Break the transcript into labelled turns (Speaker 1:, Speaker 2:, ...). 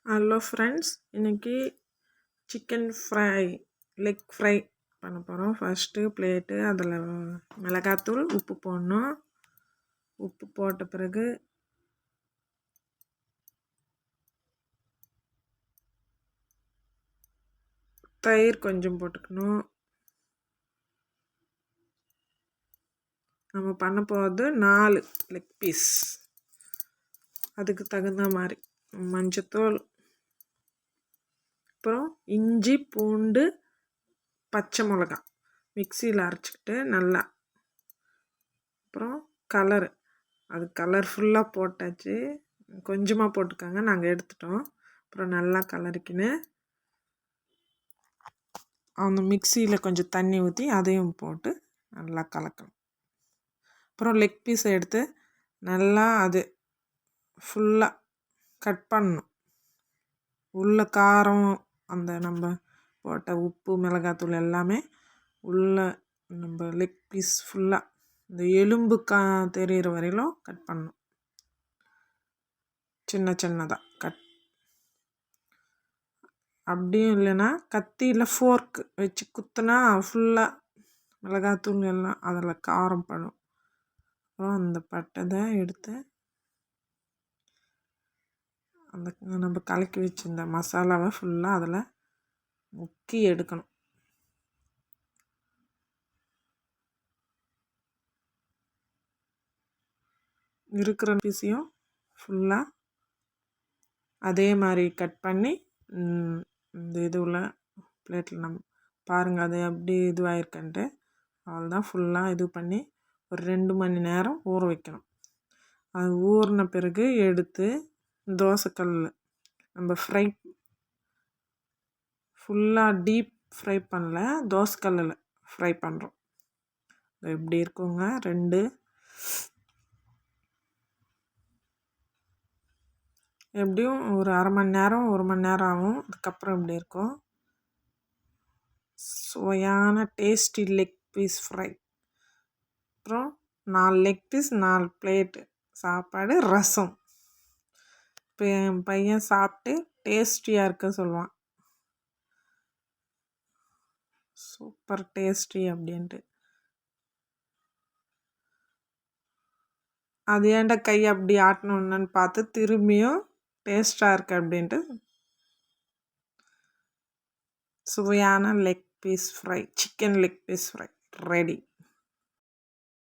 Speaker 1: Hello friends, இன்றைக்கி chicken fry leg fry பண்ண போகிறோம். ஃபஸ்ட்டு பிளேட்டு அதில் மிளகாத்தூள் உப்பு போடணும். உப்பு போட்ட பிறகு தயிர் கொஞ்சம் போட்டுக்கணும். நம்ம பண்ண போகிறது 4 லெக் பீஸ். அதுக்கு தகுந்த மாதிரி மஞ்சத்தூள், அப்புறம் இஞ்சி பூண்டு பச்சை மிளகா மிக்சியில் அரைச்சிக்கிட்டு நல்லா, அப்புறம் கலரு அது கலர்ஃபுல்லாக போட்டாச்சு. கொஞ்சமாக போட்டுக்கோங்க, நாங்கள் எடுத்துட்டோம். அப்புறம் நல்லா கலரிக்கின்னு அந்த மிக்சியில் கொஞ்சம் தண்ணி ஊற்றி அதையும் போட்டு நல்லா கலக்கணும். அப்புறம் லெக் பீஸை எடுத்து நல்லா அது ஃபுல்லாக கட் பண்ணணும். உள்ள காரம், அந்த நம்ம போட்ட உப்பு மிளகாத்தூள் எல்லாமே உள்ள நம்ம லெக் பீஸ் ஃபுல்லாக இந்த எலும்பு தெரிகிற வரையிலும் கட் பண்ணணும். சின்ன சின்னதாக கட். அப்படியும் இல்லைன்னா கத்தியில் ஃபோர்க்கு வச்சு குத்துனா ஃபுல்லாக மிளகாத்தூள் எல்லாம் அதில் காரம் படும். அப்புறம் அந்த பட்டை எடுத்து அந்த நம்ம கலக்கி வச்சிருந்த மசாலாவை ஃபுல்லாக அதில் முக்கி எடுக்கணும். இருக்கிற பீஸையும் ஃபுல்லாக அதே மாதிரி கட் பண்ணி இந்த இதுவில் பிளேட்டில் நம்ம பாருங்கள், அது எப்படி இதுவாகிருக்குன்ட்டு. அவ்வளோதான், ஃபுல்லாக இது பண்ணி ஒரு 2 மணி நேரம் ஊற வைக்கணும். அது ஊறின பிறகு எடுத்து தோசைக்கல் நம்ம ஃப்ரை ஃபுல்லாக டீப் ஃப்ரை பண்ணல, தோசைக்கல்லில் ஃப்ரை பண்ணுறோம். எப்படி இருக்குங்க 2 எப்படியும் ஒரு அரை மணி நேரம் 1 மணி நேரம் ஆகும். அதுக்கப்புறம் இப்படி இருக்கும் சுவையான டேஸ்டி லெக் பீஸ் ஃப்ரை. அப்புறம் 4 லெக் பீஸ், 4 பிளேட்டு சாப்பாடு, ரசம். இப்போ என் பையன் சாப்பிட்டு டேஸ்டியாக இருக்க சொல்லுவான், சூப்பர் டேஸ்டி அப்படின்ட்டு. அது ஏன்டா கை அப்படி ஆட்டணுன்னு பார்த்து திரும்பியும் டேஸ்ட்டாக இருக்கு அப்படின்ட்டு சுவையான leg piece fry, chicken leg piece fry ready.